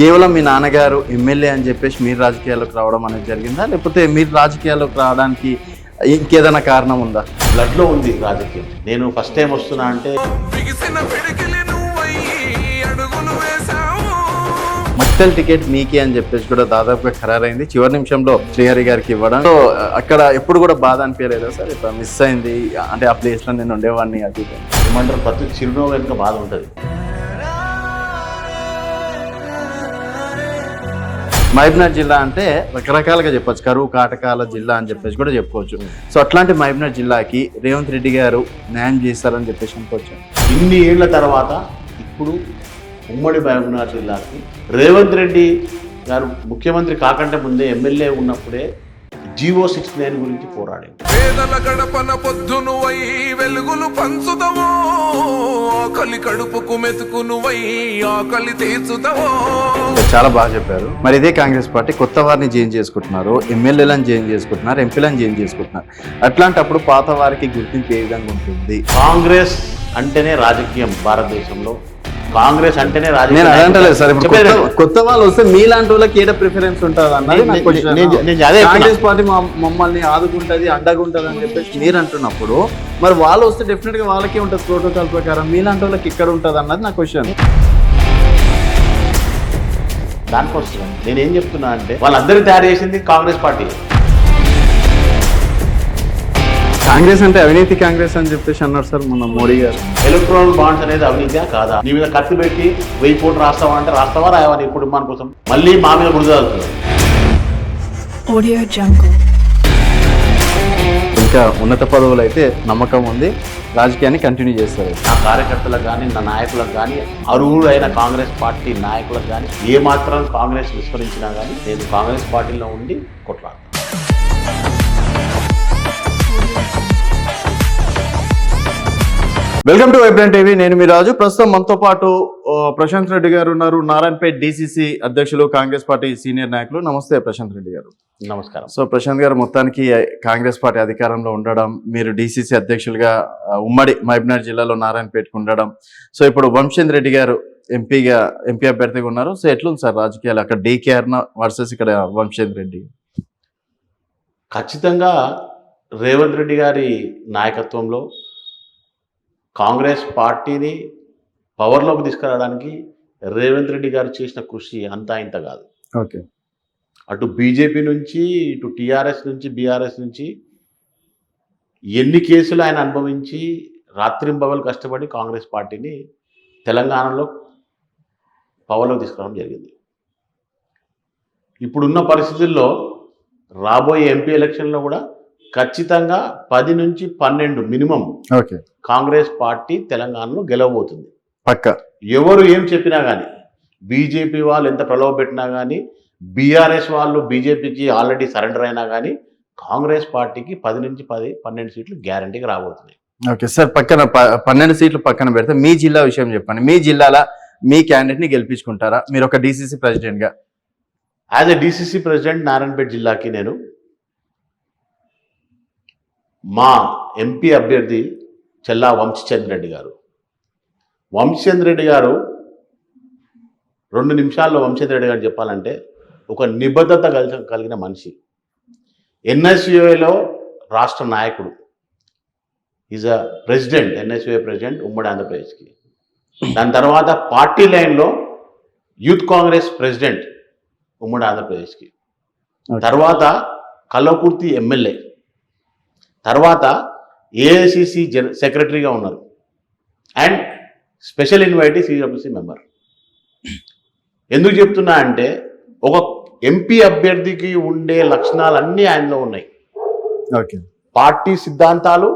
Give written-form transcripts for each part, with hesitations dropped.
కేవలం మీ నాన్నగారు ఎమ్మెల్యే అని చెప్పేసి మీరు రాజకీయాల్లోకి రావడం అనేది జరిగిందా, లేకపోతే మీరు రాజకీయాల్లోకి రావడానికి ఇంకేదైనా కారణం ఉందా? బ్లడ్లో ఉంది రాజకీయం. నేను ఫస్ట్ టైం వస్తున్నా అంటే మక్తల్ టికెట్ మీకే అని చెప్పేసి కూడా దాదాపుగా ఖరారైంది. చివరి నిమిషంలో శ్రీహరి గారికి ఇవ్వడం, సో అక్కడ ఎప్పుడు కూడా బాధ అనిపించలేదా సార్? ఇట్లా మిస్ అయింది అంటే ఆ ప్లేస్లో నేను ఉండేవాడిని, అది ఏమంటారు, ప్రతి చిరునవ్వు వెనుక బాధ ఉంటుంది. మహబూబ్నగర్ జిల్లా అంటే రకరకాలుగా చెప్పొచ్చు, కరువు కాటకాల జిల్లా అని చెప్పేసి కూడా చెప్పుకోవచ్చు. సో అట్లాంటి మహబూబ్నగర్ జిల్లాకి రేవంత్ రెడ్డి గారు న్యాయం చేస్తారని చెప్పేసి అనుకోవచ్చు. ఇన్ని ఏళ్ల తర్వాత ఇప్పుడు ఉమ్మడి మహబూబ్నగర్ జిల్లాకి రేవంత్ రెడ్డి గారు ముఖ్యమంత్రి కాకంటే ముందే ఎమ్మెల్యే ఉన్నప్పుడే జీవో 69 గురించి పోరాడింది. పేదల గడపన పొద్దును వై వెలుగులు పంచుదవో, ఆకలి కడుపుకు మెతుకును వై ఆకలి తీర్చుదవో. చాలా బాగా చెప్పారు. మరి ఇదే కాంగ్రెస్ పార్టీ కొత్త వారిని చేంజ్ చేసుకుంటున్నారు, ఎమ్మెల్యేలను చేంజ్ చేసుకుంటున్నారు, ఎంపీలను చేంజ్ చేసుకుంటున్నారు. అట్లాంటప్పుడు పాత వారికి గుర్తింపు ఏ విధంగా ఉంటుంది? కాంగ్రెస్ అంటేనే రాజకీయం భారతదేశంలో. కాంగ్రెస్ అంటేనే నేను అదంటలేదు సార్. ఇప్పుడు కొత్త వాళ్ళు వస్తే మీలాంటి వాళ్ళకి ఏదో ప్రిఫరెన్స్ ఉంటుంది అన్నది నా క్వశ్చన్. కాంగ్రెస్ పార్టీ మమ్మల్ని ఆదుకుంటది, అండగుంటది అని చెప్పేసి మీరు అంటున్నప్పుడు మరి వాళ్ళు వస్తే డెఫినెట్ గా వాళ్ళకే ఉంటుంది ప్రోటోకాల్ ప్రకారం. మీలాంటి వాళ్ళకి ఇక్కడ ఉంటుంది అన్నది నా క్వశ్చన్. దానికోసం నేనేం చెప్తున్నా అంటే వాళ్ళందరూ తయారు చేసింది కాంగ్రెస్ పార్టీ. కాంగ్రెస్ అంటే అవినీతి కాంగ్రెస్ అని చెప్పేసి అన్నారు సార్ మన మోడీ గారు. ఎలక్ట్రాల్ బాండ్స్ అనేది అవినీతిగా కాదా? నీ మీద ఖర్చు పెట్టి 1000 కోట్లు రాస్తావా అంటే రాస్తావా, రాయవా నీ కుటుంబాని కోసం? మళ్ళీ మా మీద బురదలుతుంది. ఇంకా ఉన్నత పదవులు అయితే నమ్మకం ఉంది, రాజకీయాన్ని కంటిన్యూ చేస్తారు. నా కార్యకర్తలకు కానీ నా నాయకులకు కానీ అర్హులైన కాంగ్రెస్ పార్టీ నాయకులకు కానీ ఏ మాత్రం కాంగ్రెస్ విస్మరించినా కానీ నేను కాంగ్రెస్ పార్టీలో ఉండి కొట్లాడతాను. Welcome to Vibrant TV. నేను మీ రాజు. ప్రస్తుతం మనతో పాటు ప్రశాంత్ రెడ్డి గారు ఉన్నారు, నారాయణపేట్ డిసిసి అధ్యక్షులు, కాంగ్రెస్ పార్టీ సీనియర్ నాయకులు. నమస్తే ప్రశాంత్ రెడ్డి గారు. నమస్కారం. సో ప్రశాంత్ గారు, మొత్తానికి కాంగ్రెస్ పార్టీ అధికారంలో ఉండడం, మీరు డిసిసి అధ్యక్షులుగా ఉమ్మడి మహబూబ్నగర్ జిల్లాలో నారాయణపేటకు ఉండడం, సో ఇప్పుడు వంశేంద్ర రెడ్డి గారు ఎంపీ అభ్యర్థిగా ఉన్నారు. సో ఎట్లుంది సార్ రాజకీయాలు అక్కడ? డీకేఆర్ వర్సెస్ ఇక్కడ వంశేంద్ర రెడ్డి. ఖచ్చితంగా రేవంత్ రెడ్డి గారి నాయకత్వంలో కాంగ్రెస్ పార్టీని పవర్లోకి తీసుకురావడానికి రేవంత్ రెడ్డి గారు చేసిన కృషి అంతా ఇంత కాదు. ఓకే. అటు బీజేపీ నుంచి, ఇటు టీఆర్ఎస్ నుంచి, బీఆర్ఎస్ నుంచి ఎన్ని కేసులు ఆయన అనుభవించి రాత్రింబవలు కష్టపడి కాంగ్రెస్ పార్టీని తెలంగాణలో పవర్లోకి తీసుకురావడం జరిగింది. ఇప్పుడున్న పరిస్థితుల్లో రాబోయే ఎంపీ ఎలక్షన్లో కూడా ఖచ్చితంగా 10 నుంచి 12 మినిమం ఓకే కాంగ్రెస్ పార్టీ తెలంగాణలో గెలవబోతుంది పక్క. ఎవరు ఏం చెప్పినా కానీ, బీజేపీ వాళ్ళు ఎంత ప్రలోభ పెట్టినా కానీ, బీఆర్ఎస్ వాళ్ళు బీజేపీకి ఆల్రెడీ సరెండర్ అయినా కానీ కాంగ్రెస్ పార్టీకి 10 నుంచి 12 సీట్లు గ్యారంటీగా రాబోతున్నాయి. ఓకే సార్, పక్కన 12 సీట్లు పక్కన పెడితే మీ జిల్లా విషయం చెప్పండి. మీ జిల్లాలో మీ క్యాండిడేట్ని గెలిపించుకుంటారా మీరు ఒక డిసిసి ప్రెసిడెంట్గా? As a DCC president Narayanpet జిల్లాకి నేను మా ఎంపీ అభ్యర్థి చెల్లా వంశీచంద్ర రెడ్డి గారు. వంశీచంద్ర రెడ్డి గారు 2 నిమిషాల్లో వంశీచంద్ర రెడ్డి గారు చెప్పాలంటే ఒక నిబద్ధత కలిగిన మనిషి. ఎన్ఎస్యుఏలో రాష్ట్ర నాయకుడు, is a president, NSUA president ఉమ్మడి ఆంధ్రప్రదేశ్కి. దాని తర్వాత పార్టీ లైన్లో యూత్ కాంగ్రెస్ ప్రెసిడెంట్ ఉమ్మడి ఆంధ్రప్రదేశ్కి. తర్వాత కల్వకుర్తి ఎమ్మెల్యే, తర్వాత ఏఐసిసి సెక్రటరీగా ఉన్నారు, and special invitee CWC member. ఎందుకు చెప్తున్నా అంటే ఒక ఎంపీ అభ్యర్థికి ఉండే లక్షణాలన్నీ ఆయనలో ఉన్నాయి. ఓకే. పార్టీ సిద్ధాంతాలు,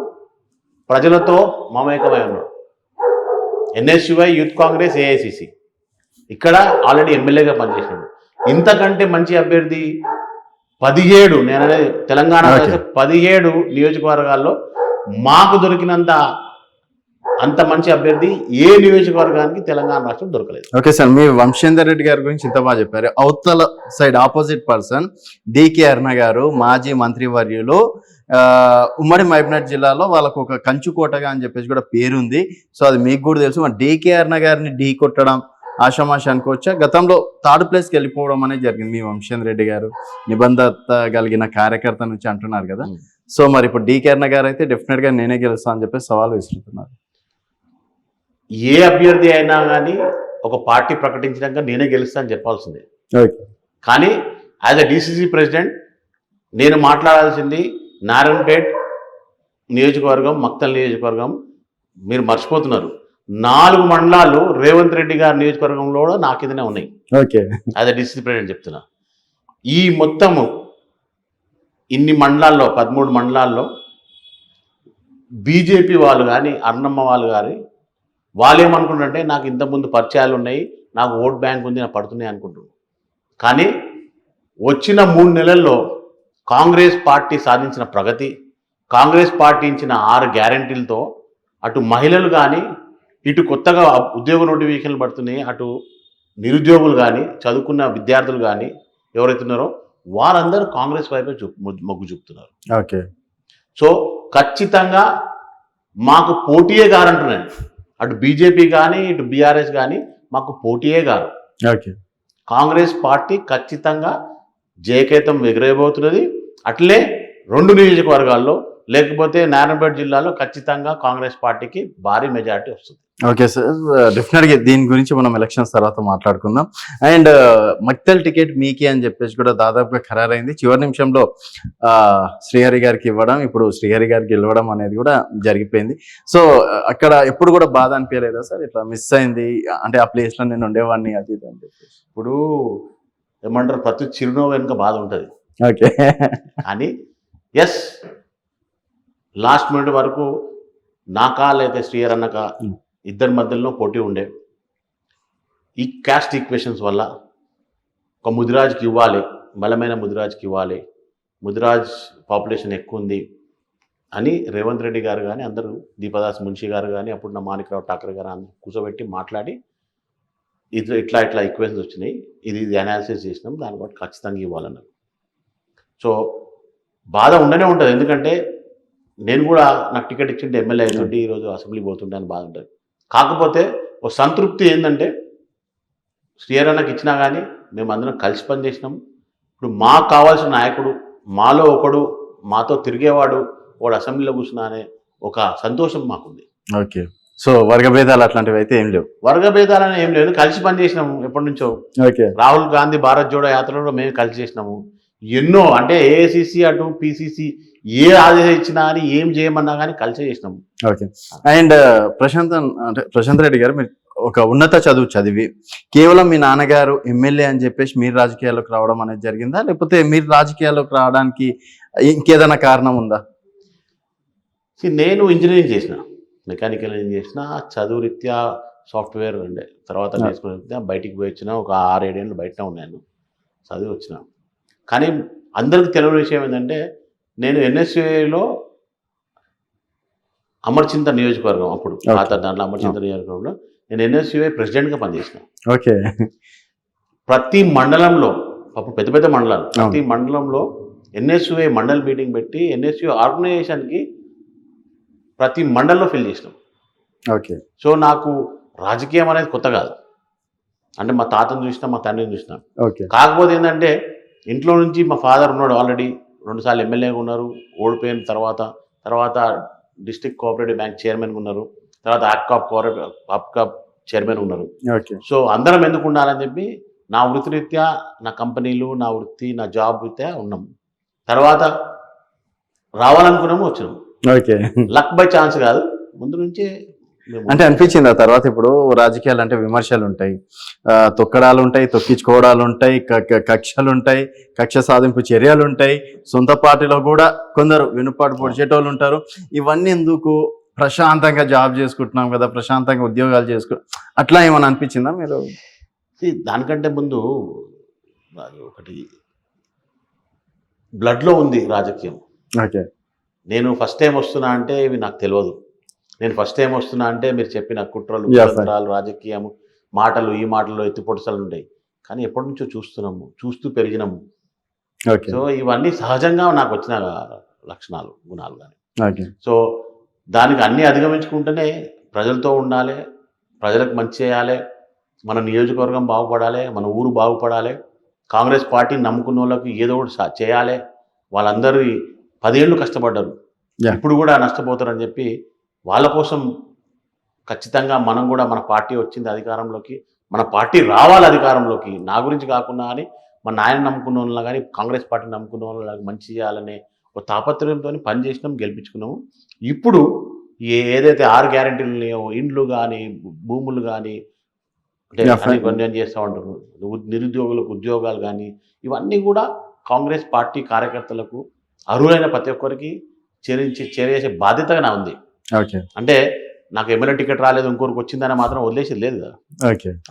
ప్రజలతో మమేకమై ఉన్నాడు. ఎన్ఎస్యుఐ, యూత్ కాంగ్రెస్, ఏఐసిసి ఇక్కడ ఆల్రెడీ ఎమ్మెల్యేగా పనిచేసినాడు. ఇంతకంటే మంచి అభ్యర్థి 17 నేననే తెలంగాణ 17 నియోజకవర్గాల్లో మాకు దొరికినంత అంత మంచి అభ్యర్థి ఏ నియోజకవర్గానికి తెలంగాణ రాష్ట్రం దొరకలేదు. ఓకే సార్, మీ వంశేందర్ రెడ్డి గారి గురించి ఇంత బాగా చెప్పారు. అవతల సైడ్ ఆపోజిట్ పర్సన్ డికే అరుణ గారు, మాజీ మంత్రివర్యులు, ఉమ్మడి మహబూబ్నగర్ జిల్లాలో వాళ్ళకు ఒక కంచుకోటగా అని చెప్పేసి కూడా పేరుంది. సో అది మీకు కూడా తెలుసు. మరి డికే అరుణ గారిని ఢీ కొట్టడం, ఆషామాషి అనుకోవచ్చా? గతంలో థర్డ్ ప్లేస్కి వెళ్ళిపోవడం అనేది జరిగింది మీ వంశేంద్ర రెడ్డి గారు, నిబంధత కలిగిన కార్యకర్త నుంచి అంటున్నారు కదా. సో మరి ఇప్పుడు డి కిరణ్ గారు అయితే డెఫినెట్గా నేనే గెలుస్తా అని చెప్పి సవాల్ విసురుతున్నారు. ఏ అభ్యర్థి అయినా కానీ ఒక పార్టీ ప్రకటించినాక నేనే గెలుస్తా అని చెప్పాల్సిందే. ఓకే. కానీ యాజ్ అ డిసిసి ప్రెసిడెంట్ నేను మాట్లాడాల్సింది నారాయణపేట్ నియోజకవర్గం, మక్తల్ నియోజకవర్గం. మీరు మర్చిపోతున్నారు, 4 మండలాలు రేవంత్ రెడ్డి గారి నియోజకవర్గంలో కూడా నా కిందనే ఉన్నాయి. Okay. As a DCC president చెప్తున్నా. ఈ మొత్తము ఇన్ని మండలాల్లో 13 మండలాల్లో బీజేపీ వాళ్ళు కానీ అన్నమ్మ వాళ్ళు కానీ వాళ్ళు ఏమనుకుంటారంటే నాకు ఇంతకుముందు పరిచయాలు ఉన్నాయి, నాకు ఓట్ బ్యాంక్ ఉంది, నాకు పడుతున్నాయి అనుకుంటున్నాను. కానీ వచ్చిన 3 నెలల్లో కాంగ్రెస్ పార్టీ సాధించిన ప్రగతి, కాంగ్రెస్ పార్టీ ఇచ్చిన 6 గ్యారంటీలతో అటు మహిళలు కానీ, ఇటు కొత్తగా ఉద్యోగ నోటిఫికేషన్లు పడుతున్నాయి, అటు నిరుద్యోగులు కానీ, చదువుకున్న విద్యార్థులు కానీ ఎవరైతే ఉన్నారో వారందరూ కాంగ్రెస్ వైపే మొగ్గు చూపుతున్నారు. ఓకే. సో ఖచ్చితంగా మాకు పోటీయే గారంటున్నాను. అటు బీజేపీ కానీ ఇటు బీఆర్ఎస్ కానీ మాకు పోటీయే గారు. ఓకే. కాంగ్రెస్ పార్టీ ఖచ్చితంగా జయకేతం ఎగరేయబోతున్నది. అట్లే 2 నియోజకవర్గాల్లో లేకపోతే నారాయణపేట జిల్లాలో ఖచ్చితంగా కాంగ్రెస్ పార్టీకి భారీ మెజారిటీ వస్తుంది. ఓకే సార్, డెఫినెట్గా దీని గురించి మనం ఎలక్షన్స్ తర్వాత మాట్లాడుకుందాం. అండ్ మక్తల్ టికెట్ మీకే అని చెప్పేసి కూడా దాదాపుగా ఖరారైంది. చివరి నిమిషంలో శ్రీహరి గారికి ఇవ్వడం, ఇప్పుడు శ్రీహరి గారికి గెలవడం అనేది కూడా జరిగిపోయింది. సో అక్కడ ఎప్పుడు కూడా బాధ అనిపించలేదా సార్, ఇట్లా మిస్ అయింది అంటే ఆ ప్లేస్లో నేను ఉండేవాడిని అది ఇది అని చెప్పేసి? ఇప్పుడు ఏమంటారు, ప్రతి చిరునవ్వు వెనుక బాధ ఉంటుంది. ఓకే. కానీ ఎస్, లాస్ట్ మినిట్ వరకు నాకా లేదా శ్రీహరి అన్నక ఇద్దరి మధ్యలో పోటీ ఉండే. ఈ క్యాస్ట్ ఈక్వేషన్స్ వల్ల ఒక ముదిరాజ్కి ఇవ్వాలి, బలమైన ముదిరాజ్కి ఇవ్వాలి, ముదిరాజ్ పాపులేషన్ ఎక్కువ ఉంది అని రేవంత్ రెడ్డి గారు కానీ అందరూ, దీపదాస్ మున్షి గారు కానీ, అప్పుడు మాణిక్రావు ఠాకరే గారు అందరూ కూర్చోబెట్టి మాట్లాడి ఇట్లా ఈక్వేషన్స్ వచ్చినాయి, ఇది అనాలిసిస్ చేసినాం, దాన్ని బట్టి ఖచ్చితంగా ఇవ్వాలన్నారు. సో బాధ ఉండనే ఉంటుంది. ఎందుకంటే నేను కూడా నాకు టికెట్ ఇచ్చింటే ఎమ్మెల్యే అవుతుంటే ఈరోజు అసెంబ్లీ పోతుంటే అని బాధ ఉంటుంది. కాకపోతే ఒక సంతృప్తి ఏంటంటే శ్రీహరి అన్నకి ఇచ్చినా కానీ మేము అందరం కలిసి పనిచేసినాం. ఇప్పుడు మాకు కావాల్సిన నాయకుడు, మాలో ఒకడు, మాతో తిరిగేవాడు వాడు అసెంబ్లీలో కూర్చున్నా అనే ఒక సంతోషం మాకుంది. ఓకే. సో వర్గభేదాలు అట్లాంటివి అయితే ఏం లేవు? వర్గభేదాలని ఏం లేదు, కలిసి పనిచేసినాము ఎప్పటి నుంచో. ఓకే. రాహుల్ గాంధీ భారత్ జోడో యాత్రలో మేము కలిసి చేసినాము. ఎన్నో అంటే ఏఐసిసి అటు పిసిసి ఏ ఆదేశం ఇచ్చినా అని ఏం చేయమన్నా కానీ కలిసి చేసినాము. ఓకే. అండ్ ప్రశాంత్ రెడ్డి గారు, మీరు ఒక ఉన్నత చదువు చదివి కేవలం మీ నాన్నగారు ఎమ్మెల్యే అని చెప్పేసి మీరు రాజకీయాల్లోకి రావడం అనేది జరిగిందా, లేకపోతే మీరు రాజకీయాల్లోకి రావడానికి ఇంకేదైనా కారణం ఉందా? నేను ఇంజనీరింగ్ చేసిన, మెకానికల్ ఇంజనీరింగ్ చేసిన, చదువు రీత్యా సాఫ్ట్వేర్ ఉండే, తర్వాత నేర్చుకునే రీత్యా బయటికి పోయి వచ్చిన. ఒక 6-7 ఏళ్ళు బయట ఉన్నాను, చదివి వచ్చిన. కానీ అందరికి తెలియని విషయం ఏంటంటే నేను ఎన్ఎస్యులో అమర్చింత నియోజకవర్గం, అప్పుడు దాంట్లో అమర్చింత నియోజకవర్గంలో నేను ఎన్ఎస్యుఐ ప్రెసిడెంట్గా పనిచేసిన. ఓకే. ప్రతి మండలంలో, అప్పుడు పెద్ద పెద్ద మండలాలు, ప్రతి మండలంలో ఎన్ఎస్యుఐ మండల్ మీటింగ్ పెట్టి ఎన్ఎస్యు ఆర్గనైజేషన్కి ప్రతి మండలంలో ఫిల్ చేసినాం. ఓకే. సో నాకు రాజకీయం అనేది కొత్త కాదు. అంటే మా తాతను చూసినా, మా తండ్రిని చూసినా. ఓకే. కాకపోతే ఏంటంటే ఇంట్లో నుంచి మా ఫాదర్ ఉన్నాడు, ఆల్రెడీ 2 సార్లు ఎమ్మెల్యేగా ఉన్నారు, ఓడిపోయిన తర్వాత డిస్ట్రిక్ట్ కోఆపరేటివ్ బ్యాంక్ చైర్మన్గా ఉన్నారు, తర్వాత ఆప్కాప్ చైర్మన్ ఉన్నారు. ఓకే. సో అందరం ఎందుకు ఉండాలని చెప్పి నా వృత్తిరీత్యా, నా కంపెనీలు, నా వృత్తి, నా జాబ్ రీత్యా ఉన్నాం. తర్వాత రావాలనుకున్నాము, వచ్చినాము. ఓకే. లక్ బై ఛాన్స్ కాదు, ముందు నుంచే. అంటే అనిపించింది ఆ తర్వాత, ఇప్పుడు రాజకీయాలు అంటే విమర్శలు ఉంటాయి, తొక్కడాలు ఉంటాయి, తొక్కించుకోవడాలు ఉంటాయి, కక్షలు ఉంటాయి, కక్ష సాధింపు చర్యలు ఉంటాయి, సొంత పార్టీలో కూడా కొందరు వెనుపాటు పొడిచేటోళ్ళు ఉంటారు. ఇవన్నీ ఎందుకు, ప్రశాంతంగా జాబ్ చేసుకుంటున్నాం కదా, ప్రశాంతంగా ఉద్యోగాలు అట్లా ఏమైనా అనిపించిందా మీరు? దానికంటే ముందు ఒకటి బ్లడ్లో ఉంది రాజకీయం. ఓకే. నేను ఫస్ట్ టైం వస్తున్నా అంటే ఇవి నాకు తెలియదు. నేను ఫస్ట్ టైం వస్తున్నా అంటే మీరు చెప్పిన కుట్రలు, కుతంత్రాలు, రాజకీయము, మాటలు, ఈ మాటల్లో ఎత్తిపొడుసలు ఉంటాయి. కానీ ఎప్పటి నుంచో చూస్తున్నాము, చూస్తూ పెరిగినాము. సో ఇవన్నీ సహజంగా నాకు వచ్చిన లక్షణాలు, గుణాలు. కానీ సో దానికి అన్నీ అధిగమించుకుంటేనే ప్రజలతో ఉండాలి, ప్రజలకు మంచి చేయాలి, మన నియోజకవర్గం బాగుపడాలి, మన ఊరు బాగుపడాలి, కాంగ్రెస్ పార్టీని నమ్ముకున్న వాళ్ళకి ఏదో ఒకటి చేయాలి. వాళ్ళందరూ 10 ఏళ్ళు కష్టపడ్డారు, ఇప్పుడు కూడా నష్టపోతారని చెప్పి వాళ్ళ కోసం ఖచ్చితంగా మనం కూడా మన పార్టీ వచ్చింది అధికారంలోకి, మన పార్టీ రావాలి అధికారంలోకి, నా గురించి కాకుండా అని మన నాయన నమ్ముకున్న వాళ్ళ కానీ కాంగ్రెస్ పార్టీ నమ్ముకున్న వాళ్ళకి మంచి చేయాలనే ఒక తాపత్రయంతో పనిచేసినాం, గెలిపించుకున్నాము. ఇప్పుడు ఏదైతే 6 గ్యారెంటీలు ఉన్నాయో, ఇండ్లు కానీ భూములు కానీ అంటే కొన్ని చేస్తూ ఉంటారు, నిరుద్యోగులకు ఉద్యోగాలు కానీ, ఇవన్నీ కూడా కాంగ్రెస్ పార్టీ కార్యకర్తలకు అర్హులైన ప్రతి ఒక్కరికి చేరేసే బాధ్యతగా నా ఉంది. అంటే నాకు ఎమ్మెల్యే టికెట్ రాలేదు ఇంకొకరికి వచ్చిందని మాత్రం వదిలేసేది లేదు కదా,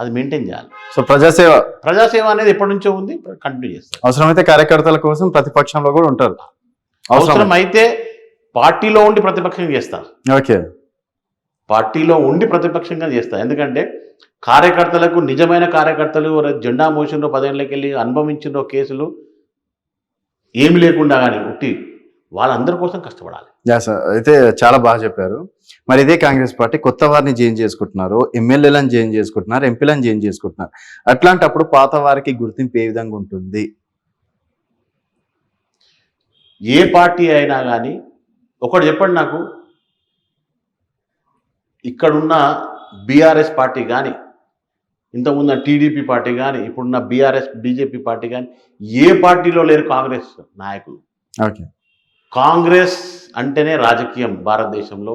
అది మెయింటైన్ చేయాలి. సో ప్రజాసేవ అనేది ఎప్పటి నుంచో ఉంది, కంటిన్యూ చేస్తారు. అవసరమైతే కార్యకర్తల కోసం ప్రతిపక్షంలో కూడా ఉంటారు, అవసరం అయితే పార్టీలో ఉండి ప్రతిపక్షంగా చేస్తారు. పార్టీలో ఉండి ప్రతిపక్షంగా చేస్తారు. ఎందుకంటే కార్యకర్తలకు, నిజమైన కార్యకర్తలు జెండా మోషన్లో 10 ఏళ్ళకి వెళ్ళి అనుభవించిన కేసులు ఏమి లేకుండా కానీ ఉట్టి వాళ్ళందరి కోసం కష్టపడాలి. అయితే చాలా బాగా చెప్పారు. మరి ఇదే కాంగ్రెస్ పార్టీ కొత్త వారిని జాయిన్ చేసుకుంటున్నారు, ఎమ్మెల్యేలను జాయిన్ చేసుకుంటున్నారు, ఎంపీలను జాయిన్ చేసుకుంటున్నారు. అట్లాంటప్పుడు పాత వారికి గుర్తింపు ఏ విధంగా ఉంటుంది? ఏ పార్టీ అయినా కానీ ఒకటి చెప్పండి నాకు, ఇక్కడున్న బీఆర్ఎస్ పార్టీ కానీ, ఇంతకుముందు టీడీపీ పార్టీ కానీ, ఇప్పుడున్న బీజేపీ పార్టీ కానీ, ఏ పార్టీలో లేరు కాంగ్రెస్ నాయకులు. కాంగ్రెస్ అంటేనే రాజకీయం భారతదేశంలో,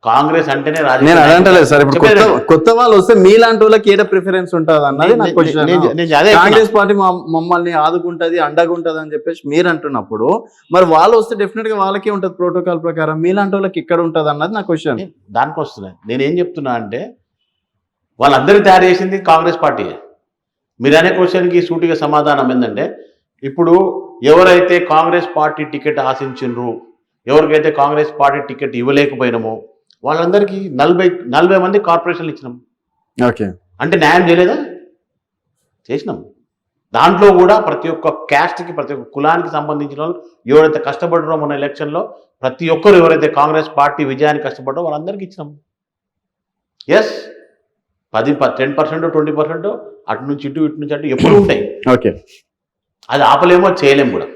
కాంగ్రెస్ అంటేనే రాజకీయం. నేను అదంటలేదు సార్, ఇప్పుడు కొత్త వాళ్ళు వస్తే మీలాంటి వాళ్ళకి ఏదో ప్రిఫరెన్స్ ఉంటుంది అన్నది నా క్వశ్చన్. కాంగ్రెస్ పార్టీ మమ్మల్ని ఆదుకుంటది, అండగా ఉంటది అని చెప్పేసి మీరు అంటున్నప్పుడు, మరి వాళ్ళు వస్తే డెఫినెట్ గా వాళ్ళకే ఉంటుంది ప్రోటోకాల్ ప్రకారం, మీలాంటి వాళ్ళకి ఇక్కడ ఉంటుంది అన్నది నా క్వశ్చన్. దానికి వస్తున్నాయి. నేనేం చెప్తున్నా అంటే వాళ్ళందరూ తయారు చేసింది కాంగ్రెస్ పార్టీ. మీరు అనే క్వశ్చన్కి సూటిగా సమాధానం ఏంటంటే, ఇప్పుడు ఎవరైతే కాంగ్రెస్ పార్టీ టికెట్ ఆశించిండ్రు, ఎవరికైతే కాంగ్రెస్ పార్టీ టికెట్ ఇవ్వలేకపోయినామో వాళ్ళందరికీ 40 మంది కార్పొరేషన్లు ఇచ్చినాం. అంటే న్యాయం చేయలేదా? చేసినాం. దాంట్లో కూడా ప్రతి ఒక్క క్యాస్ట్కి, ప్రతి ఒక్క కులానికి సంబంధించిన వాళ్ళు ఎవరైతే కష్టపడ్డారో మన ఎలక్షన్లో, ప్రతి ఒక్కరు ఎవరైతే కాంగ్రెస్ పార్టీ విజయానికి కష్టపడ్డారో వాళ్ళందరికీ ఇచ్చినాం. ఎస్, 10%, 20% అటు నుంచి ఇటు, ఇటు నుంచి అటు ఎప్పుడు ఉంటాయి. అది ఆపలేమో, చేయలేము కూడా.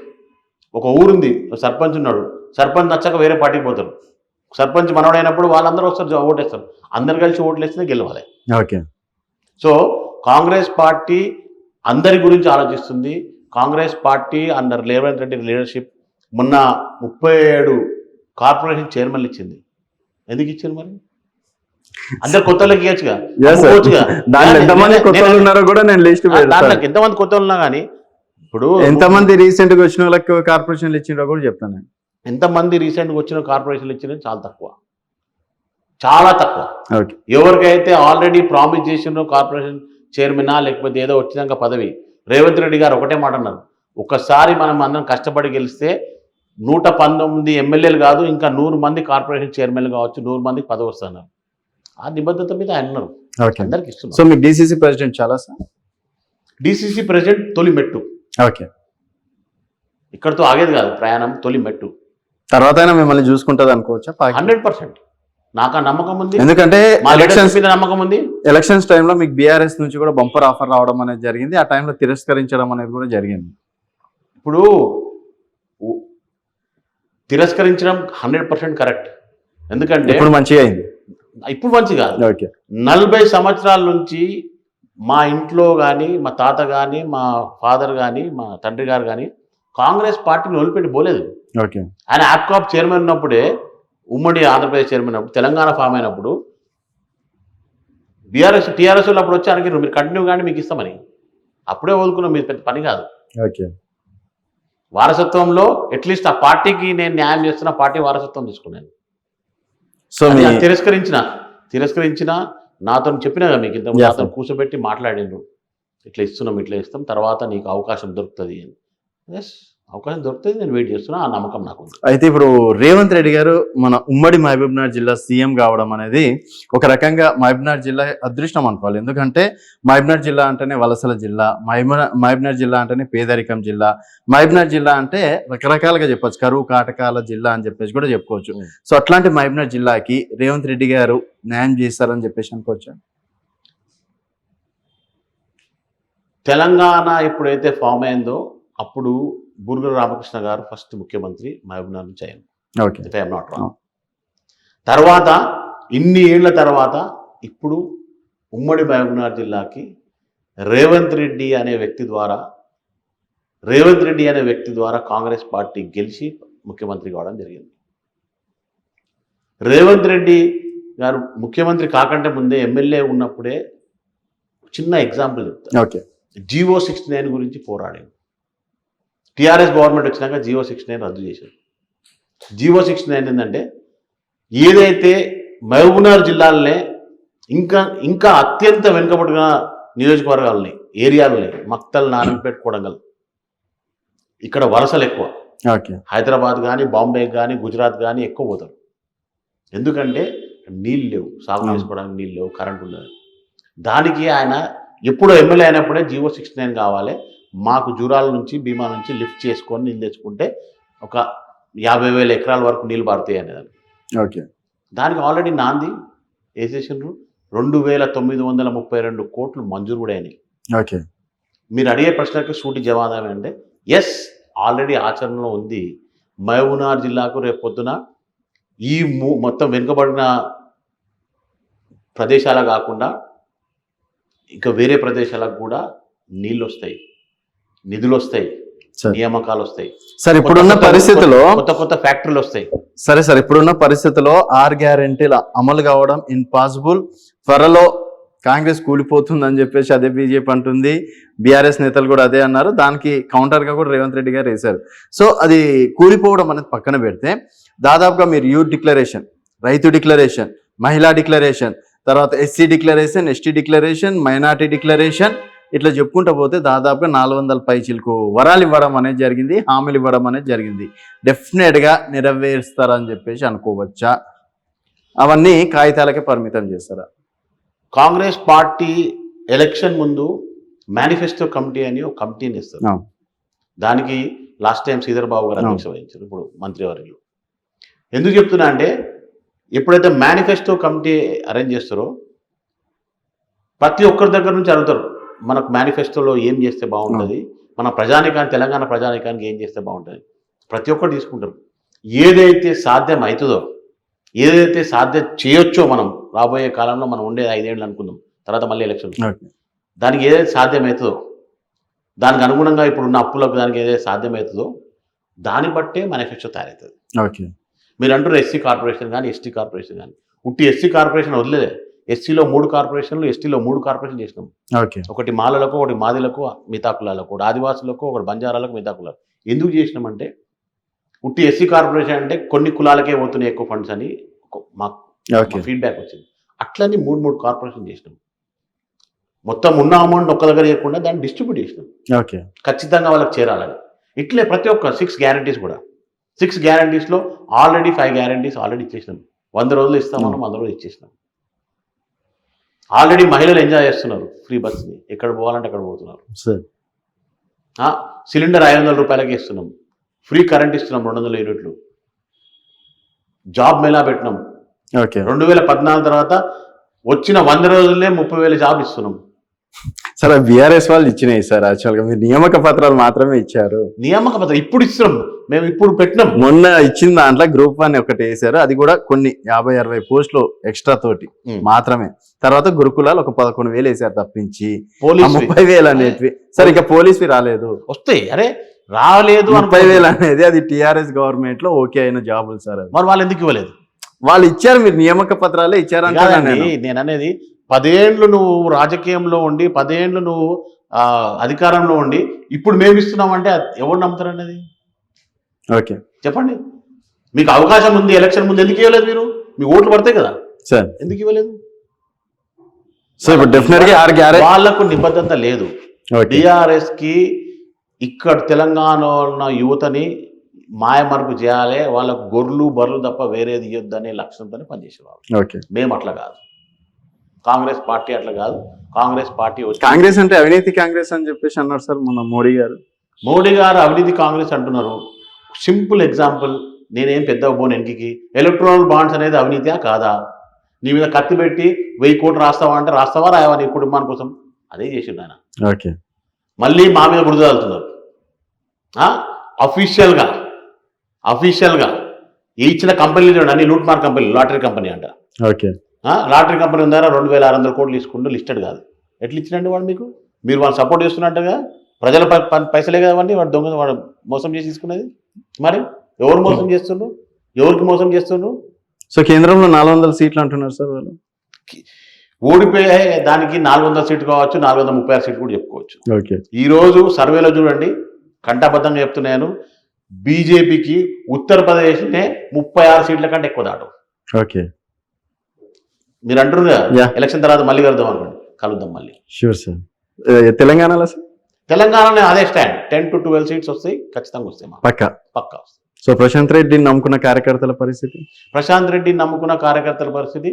ఒక ఊరుంది, సర్పంచ్ ఉన్నాడు, సర్పంచ్ నచ్చక వేరే పార్టీకి పోతారు. సర్పంచ్ మనవడైనప్పుడు వాళ్ళందరూ వస్తారు, ఓటేస్తారు, అందరు కలిసి ఓట్లు వేస్తే గెలవాలి. సో కాంగ్రెస్ పార్టీ అందరి గురించి ఆలోచిస్తుంది. Congress party under Revanth Reddy leadership మొన్న 37 కార్పొరేషన్ చైర్మన్లు ఇచ్చింది. ఎందుకు ఇచ్చారు మరి? అందరు కొత్తలోకి ఇవ్వచ్చుగా. ఎంతమంది కొత్త ఉన్నా కానీ ఇప్పుడు ఎంతమంది రీసెంట్ గా వచ్చిన వాళ్ళకి కార్పొరేషన్లు ఇచ్చిండ్రో కూడా చెప్తాను. ఎంతమంది రీసెంట్గా వచ్చిన కార్పొరేషన్లు ఇచ్చినా చాలా తక్కువ, చాలా తక్కువ. ఎవరికైతే ఆల్రెడీ ప్రామిస్ చేసిన కార్పొరేషన్ చైర్మనా లేకపోతే ఏదో వచ్చినాక పదవి, రేవంత్ రెడ్డి గారు ఒకటే మాట అన్నారు, ఒకసారి మనం అందరం కష్టపడి గెలిస్తే 119 ఎమ్మెల్యేలు కాదు, ఇంకా 100 మంది కార్పొరేషన్ చైర్మన్లు కావచ్చు, 100 మందికి పదవి వస్తున్నారు. ఆ నిబద్ధత మీద ఆయన ఉన్నారు. అందరికి ఇస్తున్నారు. సో మీకు డీసీసీ ప్రెసిడెంట్ చాలా సార్? డీసీసీ ప్రెసిడెంట్ తొలి మెట్టు. ఇక్కడతో ఆగేది కాదు ప్రయాణం, తొలి మెట్టు. తర్వాత మిమ్మల్ని చూసుకుంటుంది అనుకోవచ్చా? 100% నాకు ఆ నమ్మకం ఉంది. ఎందుకంటే నమ్మకం ఉంది. ఎలక్షన్స్ టైంలో మీకు బీఆర్ఎస్ నుంచి కూడా బంపర్ ఆఫర్ రావడం అనేది జరిగింది, ఆ టైంలో తిరస్కరించడం అనేది కూడా జరిగింది. ఇప్పుడు తిరస్కరించడం 100% కరెక్ట్. ఎందుకంటే ఇప్పుడు మంచిగా అయింది. ఇప్పుడు మంచి కాదు. 40 సంవత్సరాల నుంచి మా ఇంట్లో కానీ, మా తాత కానీ, మా ఫాదర్ కానీ, మా తండ్రి గారు కానీ కాంగ్రెస్ పార్టీని వదిలిపెట్టి పోలేదు. ఆయన యాప్కాప్ చైర్మన్ ఉన్నప్పుడే, ఉమ్మడి ఆంధ్రప్రదేశ్ చైర్మన్ అప్పుడు, తెలంగాణ ఫామ్ అయినప్పుడు టీఆర్ఎస్ వాళ్ళు అప్పుడు వచ్చి అనకి మీరు కంటిన్యూ కానీ మీకు ఇస్తామని అప్పుడే వదులుకున్నాం. మీరు పెద్ద పని కాదు. వారసత్వంలో అట్లీస్ట్ ఆ పార్టీకి నేను న్యాయం చేస్తున్న పార్టీ వారసత్వం తీసుకున్నాను. సో తిరస్కరించిన నాతో చెప్పినా కదా మీకు, ఇంత నాతో కూర్చోబెట్టి మాట్లాడిండ్రు, ఇట్లా ఇస్తున్నాం, ఇట్లా ఇస్తాం, తర్వాత నీకు అవకాశం దొరుకుతుంది అని. ఎస్, అవకాశం దొరుకుతుంది, నేను వెయిట్ చేస్తున్నా, ఆ నమ్మకం నాకు ఉంది. అయితే ఇప్పుడు రేవంత్ రెడ్డి గారు మన ఉమ్మడి మహబూబ్నగర్ జిల్లా సీఎం కావడం అనేది ఒక రకంగా మహబూబ్నగర్ జిల్లా అదృష్టం అనుకోవాలి. ఎందుకంటే మహబూబ్నగర్ జిల్లా అంటేనే వలసల జిల్లా, మహబూబ్నగర్ జిల్లా అంటేనే పేదరికం జిల్లా, మహబూబ్నగర్ జిల్లా అంటే రకరకాలుగా చెప్పొచ్చు, కరువు కాటకాల జిల్లా అని చెప్పేసి కూడా చెప్పుకోవచ్చు. సో అట్లాంటి మహబూబ్నగర్ జిల్లాకి రేవంత్ రెడ్డి గారు న్యాయం చేస్తారని చెప్పేసి అనుకోవచ్చు. తెలంగాణ ఎప్పుడైతే ఫామ్ అయిందో అప్పుడు బూర్గుల రామకృష్ణ గారు ఫస్ట్ ముఖ్యమంత్రి మహబూబ్నగర్ నుంచి అయ్యారు. Okay. If I'm not wrong. తర్వాత ఇన్ని ఏళ్ల తర్వాత ఇప్పుడు ఉమ్మడి మహబూబ్నగర్ జిల్లాకి రేవంత్ రెడ్డి అనే వ్యక్తి ద్వారా కాంగ్రెస్ పార్టీ గెలిచి ముఖ్యమంత్రి కావడం జరిగింది. రేవంత్ రెడ్డి గారు ముఖ్యమంత్రి కాకంటే ముందే ఎమ్మెల్యే ఉన్నప్పుడే చిన్న ఎగ్జాంపుల్ చెప్తాను. ఓకే. జీవో 69 గురించి పోరాడాడు. టీఆర్ఎస్ గవర్నమెంట్ వచ్చినాక జీవో 69 రద్దు చేశారు. జీవో 69 ఏంటంటే ఏదైతే మహబూబ్నగర్ జిల్లాలనే ఇంకా అత్యంత వెనుకబడిన నియోజకవర్గాలని ఏరియాలని మక్తల్, నారాయణపేట, కొడంగల్ ఇక్కడ వలసలు ఎక్కువ. ఓకే. హైదరాబాద్ కానీ బాంబే కానీ గుజరాత్ కానీ ఎక్కువ పోతారు. ఎందుకంటే నీళ్ళు లేవు, సాగు చేసుకోవడానికి నీళ్ళు లేవు, కరెంట్ ఉండదు. దానికి ఆయన ఎప్పుడో ఎమ్మెల్యే అయినప్పుడే జీవో 69 కావాలి, మాకు జూరాల నుంచి భీమా నుంచి లిఫ్ట్ చేసుకొని నీళ్ళు తెచ్చుకుంటే ఒక 50,000 ఎకరాల వరకు నీళ్ళు పడతాయి అనేదాన్ని. ఓకే. దానికి ఆల్రెడీ నాంది వేసేసిండ్రు. 2,932 కోట్లు మంజూరు కూడా అయినాయి. ఓకే. మీరు అడిగే ప్రశ్నకి సూటి జవాబు అంటే ఎస్, ఆల్రెడీ ఆచరణలో ఉంది. మహబూబ్నగర్ జిల్లాకు రేపు పొద్దున ఈ మొత్తం వెనుకబడిన ప్రదేశాల కాకుండా ఇంకా వేరే ప్రదేశాలకు కూడా నీళ్ళు వస్తాయి, నిధులు వస్తాయి, నియామకాలు వస్తాయి. సార్ ఇప్పుడున్న పరిస్థితిలో కొత్త ఫ్యాక్టరీలు వస్తాయి. సరే సార్, ఇప్పుడున్న పరిస్థితిలో 6 గ్యారెంటీల అమలు కావడం ఇంపాసిబుల్. త్వరలో కాంగ్రెస్ కూలిపోతుందని చెప్పేసి అదే బీజేపీ అంటుంది, బీఆర్ఎస్ నేతలు కూడా అదే అన్నారు. దానికి కౌంటర్గా కూడా రేవంత్ రెడ్డి గారు వేశారు. సో అది కూలిపోవడం అనేది పక్కన పెడితే దాదాపుగా మీరు యూత్ డిక్లరేషన్, రైతు డిక్లరేషన్, మహిళా డిక్లరేషన్, తర్వాత SC declaration, ST declaration, minority declaration, ఇట్లా చెప్పుకుంటూ పోతే దాదాపుగా 400 పైచిలకు వరాలు ఇవ్వడం అనేది జరిగింది, హామీలు ఇవ్వడం అనేది జరిగింది. డెఫినెట్గా నెరవేరుస్తారని చెప్పేసి అనుకోవచ్చా? అవన్నీ కాగితాలకే పరిమితం చేస్తారా? కాంగ్రెస్ పార్టీ ఎలక్షన్ ముందు మేనిఫెస్టో కమిటీ అని ఒక కమిటీని ఇస్తారు. దానికి లాస్ట్ టైం శ్రీధర్ బాబు గారు అధ్యక్ష వహించారు, ఇప్పుడు మంత్రివర్యులు. ఎందుకు చెప్తున్నా అంటే ఎప్పుడైతే మేనిఫెస్టో కమిటీ అరేంజ్ చేస్తారో ప్రతి ఒక్కరి దగ్గర నుంచి అడుగుతారు, మనకు మేనిఫెస్టోలో ఏం చేస్తే బాగుంటుంది, మన ప్రజానికానికి, తెలంగాణ ప్రజానికానికి ఏం చేస్తే బాగుంటుంది, ప్రతి ఒక్కరు తీసుకుంటారు. ఏదైతే సాధ్యం అవుతుందో, ఏదైతే సాధ్యం చేయొచ్చో, మనం రాబోయే కాలంలో మనం ఉండేది 5 ఏళ్ళు అనుకుందాం, తర్వాత మళ్ళీ ఎలక్షన్, దానికి ఏదైతే సాధ్యమవుతుందో, దానికి అనుగుణంగా ఇప్పుడున్న అప్పులకు దానికి ఏదైతే సాధ్యమవుతుందో దాన్ని బట్టే మేనిఫెస్టో తయారవుతుంది. ఓకే. మీరు అంటారు ఎస్సీ కార్పొరేషన్ కానీ ఎస్టీ కార్పొరేషన్ కానీ, ఉట్టి ఎస్సీ కార్పొరేషన్ వదిలేదే, ఎస్సీలో 3 కార్పొరేషన్లు, ఎస్టీలో 3 కార్పొరేషన్ చేసినాం. ఓకే. ఒకటి మాలలకు, ఒకటి మాదిలకు, మిగతా కులాలకు, ఒకటి ఆదివాసులకు, ఒకటి బంజారాలకు, మిగతా కులాలకు. ఎందుకు చేసినామంటే ఉట్టి ఎస్సీ కార్పొరేషన్ అంటే కొన్ని కులాలకే పోతున్నాయి ఎక్కువ ఫండ్స్ అని మాకు ఫీడ్బ్యాక్ వచ్చింది. అట్లని 3 కార్పొరేషన్ చేసినాం. మొత్తం ఉన్న అమౌంట్ ఒక్క దగ్గర చేయకుండా దాన్ని డిస్ట్రిబ్యూట్ చేసినాం. ఓకే. ఖచ్చితంగా వాళ్ళకి చేరాలని. ఇట్లే ప్రతి ఒక్క 6 గ్యారంటీస్ కూడా, 6 గ్యారంటీస్లో ఆల్రెడీ 5 గ్యారంటీస్ ఆల్రెడీ ఇచ్చేసినాం. 100 రోజులు ఇస్తామని 100 రోజులు ఇచ్చేసినాం. ఆల్రెడీ మహిళలు ఎంజాయ్ చేస్తున్నారు ఫ్రీ బస్ని, ఎక్కడ పోవాలంటే అక్కడ పోతున్నారు. సిలిండర్ 500 రూపాయలకి ఇస్తున్నాం. ఫ్రీ కరెంట్ ఇస్తున్నాం 200 యూనిట్లు. జాబ్ మేళా పెట్టినాం. 2014 తర్వాత వచ్చిన 100 రోజులనే 30,000 జాబ్ ఇస్తున్నాం. సార్ బీఆర్ఎస్ వాళ్ళు ఇచ్చినాయి సార్, యాక్చువల్గా మీరు నియామక పత్రాలు మాత్రమే ఇచ్చారు. నియామక పత్రం ఇప్పుడు ఇస్తున్నాం, మేము ఇప్పుడు పెట్టినాం. మొన్న ఇచ్చిన దాంట్లో గ్రూప్ 1 ఒకటి వేసారు, అది కూడా కొన్ని 50-60 పోస్టులు ఎక్స్ట్రా తోటి మాత్రమే. తర్వాత గురుకులాలు ఒక 11,000 వేసారు తప్పించి 30,000 అనేటివి. సార్ ఇక పోలీసువి రాలేదు, వస్తాయి. అరే రాలేదు, 30,000 అనేది అది టీఆర్ఎస్ గవర్నమెంట్ లో ఓకే అయిన జాబులు సార్. మరి వాళ్ళు ఎందుకు ఇవ్వలేదు? వాళ్ళు ఇచ్చారు, మీరు నియామక పత్రాలే ఇచ్చారంటే. నేను అనేది 10 ఏళ్ళు నువ్వు రాజకీయంలో ఉండి, 10 ఏళ్ళు నువ్వు అధికారంలో ఉండి, ఇప్పుడు మేము ఇస్తున్నామంటే ఎవరు నమ్ముతారు అనేది? ఓకే చెప్పండి. మీకు అవకాశం ఉంది, ఎలక్షన్ ముందు ఎందుకు ఇవ్వలేదు? మీరు మీ ఓట్లు పడతాయి కదా సార్, ఎందుకు ఇవ్వలేదు? సో ఇప్పుడు డెఫినెట్గా వాళ్లకు నిబద్ధత లేదు. టిఆర్ఎస్ కి ఇక్కడ తెలంగాణలో ఉన్న యువతని మాయమరుపు చేయాలి, వాళ్ళకు గొర్రెలు బర్రెలు తప్ప వేరేది ఇవ్వద్దనే లక్ష్యంతోనే పనిచేసేవాళ్ళు. మేము అట్లా కాదు, కాంగ్రెస్ పార్టీ అట్లా కాదు. కాంగ్రెస్ పార్టీ కాంగ్రెస్ అంటే అవినీతి కాంగ్రెస్ అని చెప్పేసి అన్నారు సార్ మన మోడీ గారు అవినీతి కాంగ్రెస్ అంటున్నారు. సింపుల్ ఎగ్జాంపుల్, నేనేం పెద్ద పోను వెనక్కి, ఎలక్ట్రల్ బాండ్స్ అనేది అవినీతియా కాదా? నీ మీద కత్తి పెట్టి 1000 కోట్లు రాస్తావా అంటే రాస్తావా, రాయవా నీ కుటుంబాని కోసం? అదే చేసిండు ఆయన. ఓకే. మళ్ళీ మా మీద బురద చల్లుతున్నారు. అఫీషియల్గా ఈ ఇచ్చిన కంపెనీలు చూడండి, అన్ని లూట్ మార్ కంపెనీలు, లాటరీ కంపెనీ అంట. ఓకే. లాటరీ కంపెనీ ద్వారా 2,600 కోట్లు తీసుకుంటూ లిస్టెడ్ కాదు. ఎట్లా ఇచ్చినండి వాడు మీకు? మీరు వాళ్ళు సపోర్ట్ చేస్తున్నట్టుగా ప్రజల పైసలే కదా వాడిని, వాడు దొంగ, వాడు మోసం చేసి తీసుకునేది. మరి ఎవరు మోసం చేస్తుండ్రు? ఎవరికి మోసం చేస్తుండ్రు? సో కేంద్రంలో 400 సీట్లు అంటున్నారు సార్ వాళ్ళు. ఓడిపోయే దానికి 400 సీట్లు కావచ్చు, 436 సీట్లు కూడా చెప్పుకోవచ్చు. ఓకే. ఈరోజు సర్వేలో చూడండి, కంటాబద్ధంగా చెప్తున్నాను, బీజేపీకి ఉత్తరప్రదేశ్నే 36 సీట్ల కంటే ఎక్కువ దాటు. ఓకే. మీరు అంటున్నారు కదా ఎలక్షన్ తర్వాత మళ్ళీ కలుద్దాం అనుకోండి, కలుద్దాం మళ్ళీ. Sure sir. తెలంగాణలో సార్? తెలంగాణలో అదే స్టాండ్, 10 to 12 సీట్స్ వస్తాయి, ఖచ్చితంగా వస్తాయి, పక్కా వస్తాయి. సో ప్రశాంత్ రెడ్డిని నమ్ముకున్న కార్యకర్తల పరిస్థితి? ప్రశాంత్ రెడ్డిని నమ్ముకున్న కార్యకర్తల పరిస్థితి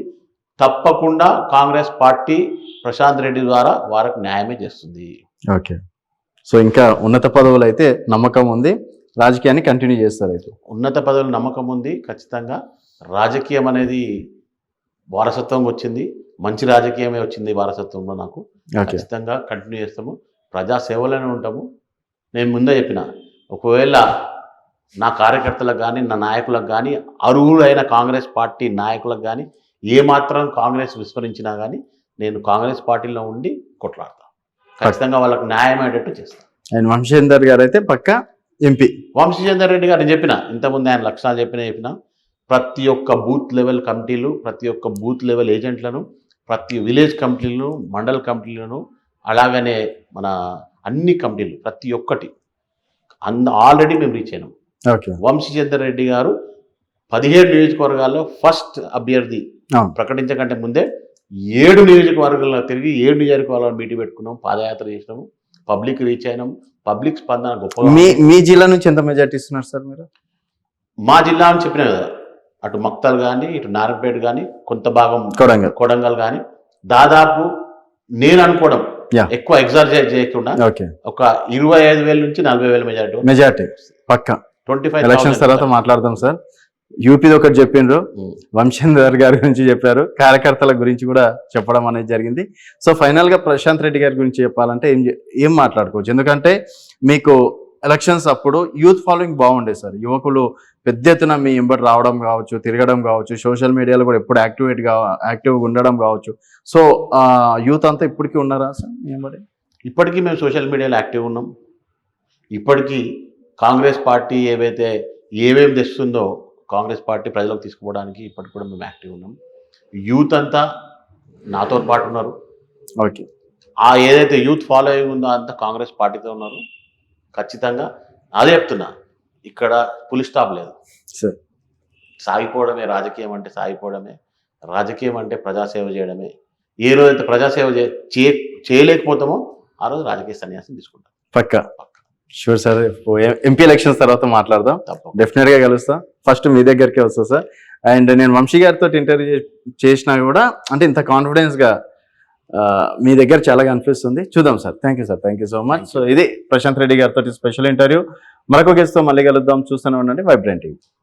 తప్పకుండా కాంగ్రెస్ పార్టీ ప్రశాంత్ రెడ్డి ద్వారా వారికి న్యాయమే చేస్తుంది. ఓకే. సో ఇంకా ఉన్నత పదవులు అయితే నమ్మకం ఉంది, రాజకీయాన్ని కంటిన్యూ చేస్తారు అయితే? ఉన్నత పదవులు నమ్మకం ఉంది, ఖచ్చితంగా. రాజకీయం అనేది వారసత్వంగా వచ్చింది, మంచి రాజకీయమే వచ్చింది వారసత్వంలో నాకు. ఖచ్చితంగా కంటిన్యూ చేస్తాము, ప్రజాసేవలోనే ఉంటాము. నేను ముందే చెప్పిన, ఒకవేళ నా కార్యకర్తలకు కానీ నా నాయకులకు కానీ అర్హులైన కాంగ్రెస్ పార్టీ నాయకులకు కానీ ఏమాత్రం కాంగ్రెస్ విస్మరించినా కానీ నేను కాంగ్రెస్ పార్టీలో ఉండి కొట్లాడతాను, ఖచ్చితంగా వాళ్ళకి న్యాయమయ్యేటట్టు చేస్తాను. అండ్ వంశీచందర్ గారు అయితే పక్కా ఎంపీ. వంశీచందర్ రెడ్డి గారు నేను చెప్పిన, ఇంతకుముందు ఆయన లక్షణాలు చెప్పిన ప్రతి ఒక్క బూత్ లెవెల్ కమిటీలు, ప్రతి ఒక్క బూత్ లెవెల్ ఏజెంట్లను, ప్రతి విలేజ్ కమిటీలను, మండల్ కమిటీలను, అలాగనే మన అన్ని కమిటీలు ప్రతి ఒక్కటి ఆల్రెడీ మేము రీచ్ అయినాం. వంశీచందర్ రెడ్డి గారు 17 నియోజకవర్గాల్లో ఫస్ట్ అభ్యర్థి ప్రకటించకంటే ముందే 7 నియోజకవర్గాల్లో తిరిగి 7 నియోజకవర్గాల్లో మీటింగ్ పెట్టుకున్నాం, పాదయాత్ర చేసినాము, పబ్లిక్ రీచ్ అయినాం, పబ్లిక్ స్పందన గొప్ప. మీ జిల్లా నుంచి ఎంత మెజార్టీ ఇస్తున్నారు సార్ మీరు? మా జిల్లా అని చెప్పినా కదా, అటు మక్తల్ కానీ, ఇటు నారాయణపేట కానీ, కొంత భాగం కొడంగల్ కానీ, దాదాపు నేను అనుకోవడం ఎక్కువ ఎగ్జాజరేట్ చేయకుండా ఒక 25,000 నుంచి 40,000 మెజార్టీ పక్కా. 25 ఎలక్షన్స్ తర్వాత మాట్లాడదాం సార్. యూపీది ఒకటి చెప్పిండ్రు, వంశీచందర్ గారి గురించి చెప్పారు, కార్యకర్తల గురించి కూడా చెప్పడం అనేది జరిగింది. సో ఫైనల్ గా ప్రశాంత్ రెడ్డి గారి గురించి చెప్పాలంటే ఏం మాట్లాడుకోవచ్చు? ఎందుకంటే మీకు ఎలక్షన్స్ అప్పుడు యూత్ ఫాలోయింగ్ బాగుండే సార్, యువకులు పెద్ద ఎత్తున మీ ఎంబడి రావడం కావచ్చు, తిరగడం కావచ్చు, సోషల్ మీడియాలో కూడా ఎప్పుడు యాక్టివ్గా ఉండడం కావచ్చు. సో యూత్ అంతా ఇప్పటికీ ఉన్నారా సార్ మీ ఎంబడి? ఇప్పటికీ మేము సోషల్ మీడియాలో యాక్టివ్ ఉన్నాం. ఇప్పటికీ కాంగ్రెస్ పార్టీ ఏమేమి తెస్తుందో కాంగ్రెస్ పార్టీ ప్రజలకు తీసుకుపోవడానికి ఇప్పటికి కూడా మేము యాక్టివ్ ఉన్నాం. యూత్ అంతా నాతో పాటు ఉన్నారు. ఓకే. ఏదైతే యూత్ ఫాలోయింగ్ ఉందో అంతా కాంగ్రెస్ పార్టీతో ఉన్నారు. ఖచ్చితంగా అదే చెప్తున్నా, ఇక్కడ పులి స్టాప్ లేదు, సాగిపోవడమే రాజకీయం అంటే, సాగిపోవడమే రాజకీయం అంటే, ప్రజాసేవ చేయడమే. ఏ రోజైతే ప్రజాసేవ చేయలేకపోతామో ఆ రోజు రాజకీయ సన్యాసం తీసుకుంటాం. పక్కా. Sure sir. ఎంపీ ఎలక్షన్స్ తర్వాత మాట్లాడదాం, డెఫినెట్ గా కలుస్తాం. ఫస్ట్ మీ దగ్గరికి వస్తా సార్. అండ్ నేను వంశీ గారితో ఇంటర్వ్యూ చేసినా కూడా అంటే ఇంత కాన్ఫిడెన్స్ గా మీ దగ్గర చాలా అనిపిస్తుంది. చూద్దాం sir. Thank you sir, thank you so much. So ఇది ప్రశాంత్ రెడ్డి గారితో స్పెషల్ ఇంటర్వ్యూ. మరొక గెస్ట్ తో మళ్ళీ కలుద్దాం. చూస్తూనే ఉండండి వైబ్రెంట్ టీవీ.